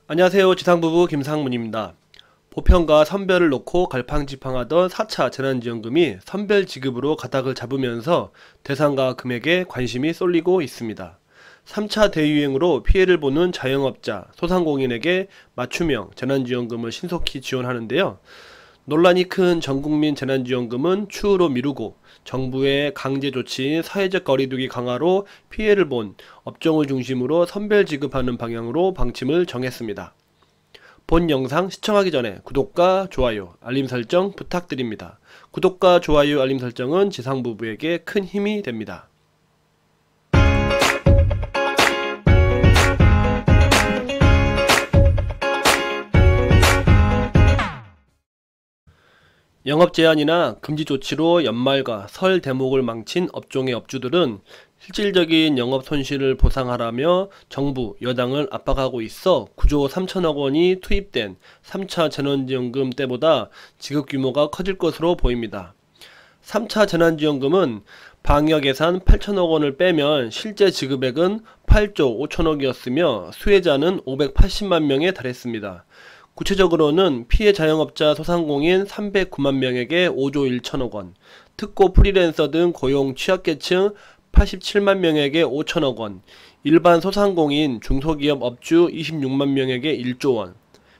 안녕하세요. 지상부부 김상문입니다. 보편과 선별을 놓고 갈팡질팡하던 4차 재난지원금이 선별 지급으로 가닥을 잡으면서 대상과 금액에 관심이 쏠리고 있습니다. 3차 대유행으로 피해를 보는 자영업자, 소상공인에게 맞춤형 재난지원금을 신속히 지원하는데요. 논란이 큰 전국민 재난지원금은 추후로 미루고 정부의 강제 조치인 사회적 거리두기 강화로 피해를 본 업종을 중심으로 선별 지급하는 방향으로 방침을 정했습니다. 본 영상 시청하기 전에 구독과 좋아요, 알림 설정 부탁드립니다. 구독과 좋아요, 알림 설정은 지상부부에게 큰 힘이 됩니다. 영업 제한이나 금지 조치로 연말과 설 대목을 망친 업종의 업주들은 실질적인 영업 손실을 보상하라며 정부, 여당을 압박하고 있어 9조 3천억 원이 투입된 3차 재난지원금 때보다 지급 규모가 커질 것으로 보입니다. 3차 재난지원금은 방역 예산 8천억 원을 빼면 실제 지급액은 8조 5천억이었으며 수혜자는 580만 명에 달했습니다. 구체적으로는 피해 자영업자 소상공인 309만 명에게 5조 1천억 원, 특고 프리랜서 등 고용 취약계층 87만 명에게 5천억 원, 일반 소상공인 중소기업 업주 26만 명에게 1조 원,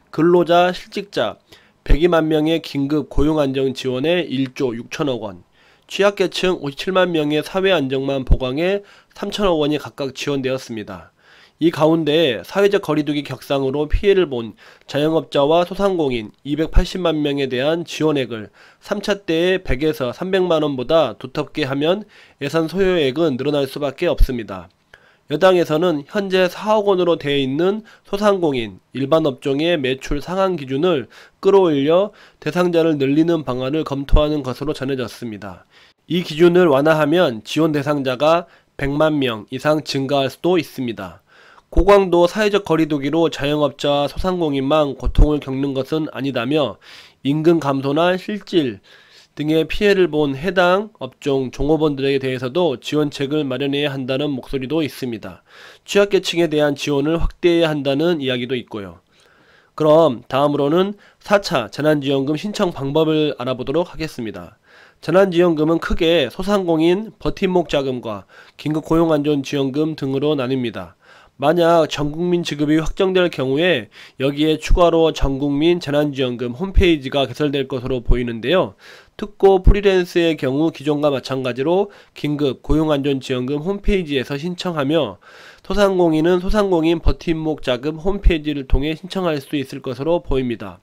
근로자 실직자 102만 명의 긴급 고용안정 지원에 1조 6천억 원, 취약계층 57만 명의 사회안정망 보강에 3천억 원이 각각 지원되었습니다. 이 가운데 사회적 거리두기 격상으로 피해를 본 자영업자와 소상공인 280만 명에 대한 지원액을 3차 때의 100에서 300만원보다 두텁게 하면 예산 소요액은 늘어날 수밖에 없습니다. 여당에서는 현재 4억 원으로 되어 있는 소상공인, 일반 업종의 매출 상한 기준을 끌어올려 대상자를 늘리는 방안을 검토하는 것으로 전해졌습니다. 이 기준을 완화하면 지원 대상자가 100만 명 이상 증가할 수도 있습니다. 고강도 사회적 거리두기로 자영업자와 소상공인만 고통을 겪는 것은 아니다며 임금 감소나 실질 등의 피해를 본 해당 업종 종업원들에 대해서도 지원책을 마련해야 한다는 목소리도 있습니다. 취약계층에 대한 지원을 확대해야 한다는 이야기도 있고요. 그럼 다음으로는 4차 재난지원금 신청 방법을 알아보도록 하겠습니다. 재난지원금은 크게 소상공인 버팀목 자금과 긴급고용안전지원금 등으로 나뉩니다. 만약 전국민 지급이 확정될 경우에 여기에 추가로 전국민 재난지원금 홈페이지가 개설될 것으로 보이는데요. 특고 프리랜서의 경우 기존과 마찬가지로 긴급 고용안전지원금 홈페이지에서 신청하며 소상공인은 소상공인 버팀목 자금 홈페이지를 통해 신청할 수 있을 것으로 보입니다.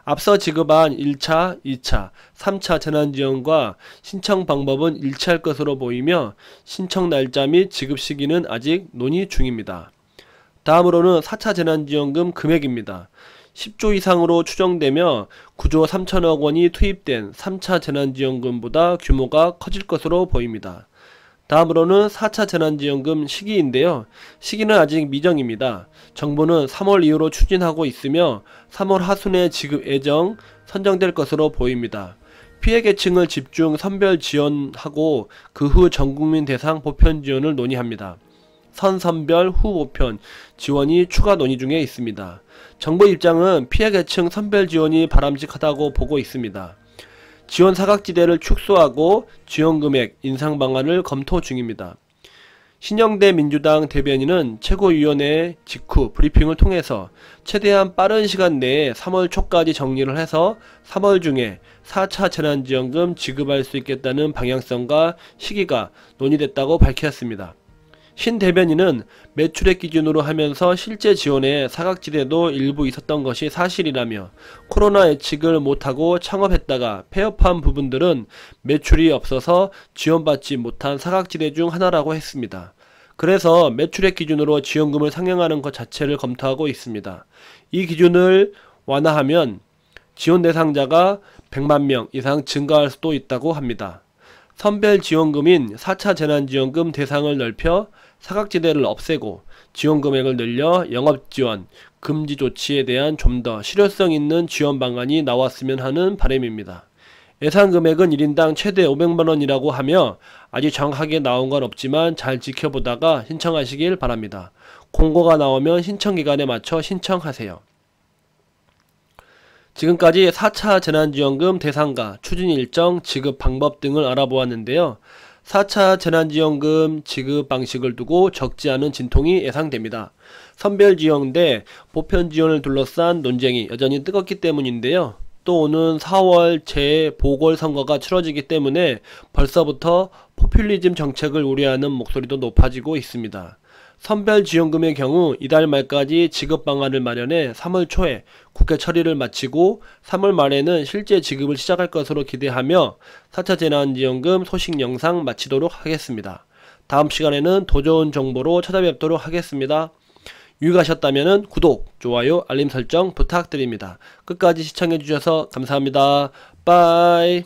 앞서 지급한 1차, 2차, 3차 재난지원과 신청 방법은 일치할 것으로 보이며 신청 날짜 및 지급 시기는 아직 논의 중입니다. 다음으로는 4차 재난지원금 금액입니다. 10조 이상으로 추정되며 9조 3천억 원이 투입된 3차 재난지원금보다 규모가 커질 것으로 보입니다. 다음으로는 4차 재난지원금 시기인데요. 시기는 아직 미정입니다. 정부는 3월 이후로 추진하고 있으며 3월 하순에 지급 예정 선정될 것으로 보입니다. 피해 계층을 집중 선별 지원하고 그 후 전국민 대상 보편 지원을 논의합니다. 선선별 후 보편 지원이 추가 논의 중에 있습니다. 정부 입장은 피해 계층 선별 지원이 바람직하다고 보고 있습니다. 지원 사각지대를 축소하고 지원금액 인상 방안을 검토 중입니다. 신영대 민주당 대변인은 최고위원회 직후 브리핑을 통해서 최대한 빠른 시간 내에 3월 초까지 정리를 해서 3월 중에 4차 재난지원금 지급할 수 있겠다는 방향성과 시기가 논의됐다고 밝혔습니다. 신 대변인은 매출액 기준으로 하면서 실제 지원에 사각지대도 일부 있었던 것이 사실이라며 코로나 예측을 못하고 창업했다가 폐업한 부분들은 매출이 없어서 지원받지 못한 사각지대 중 하나라고 했습니다. 그래서 매출액 기준으로 지원금을 상향하는 것 자체를 검토하고 있습니다. 이 기준을 완화하면 지원 대상자가 100만 명 이상 증가할 수도 있다고 합니다. 선별 지원금인 4차 재난지원금 대상을 넓혀 사각지대를 없애고 지원 금액을 늘려 영업지원, 금지 조치에 대한 좀 더 실효성 있는 지원 방안이 나왔으면 하는 바람입니다. 예상 금액은 1인당 최대 500만원이라고 하며 아직 정확하게 나온 건 없지만 잘 지켜보다가 신청하시길 바랍니다. 공고가 나오면 신청기간에 맞춰 신청하세요. 지금까지 4차 재난지원금 대상자, 추진 일정, 지급 방법 등을 알아보았는데요. 4차 재난지원금 지급 방식을 두고 적지 않은 진통이 예상됩니다. 선별지원 대 보편지원을 둘러싼 논쟁이 여전히 뜨겁기 때문인데요. 또 오는 4월 재보궐선거가 치러지기 때문에 벌써부터 포퓰리즘 정책을 우려하는 목소리도 높아지고 있습니다. 선별지원금의 경우 이달 말까지 지급 방안을 마련해 3월 초에 국회 처리를 마치고 3월 말에는 실제 지급을 시작할 것으로 기대하며 4차 재난지원금 소식 영상 마치도록 하겠습니다. 다음 시간에는 더 좋은 정보로 찾아뵙도록 하겠습니다. 유익하셨다면 구독, 좋아요, 알림 설정 부탁드립니다. 끝까지 시청해주셔서 감사합니다. 빠이.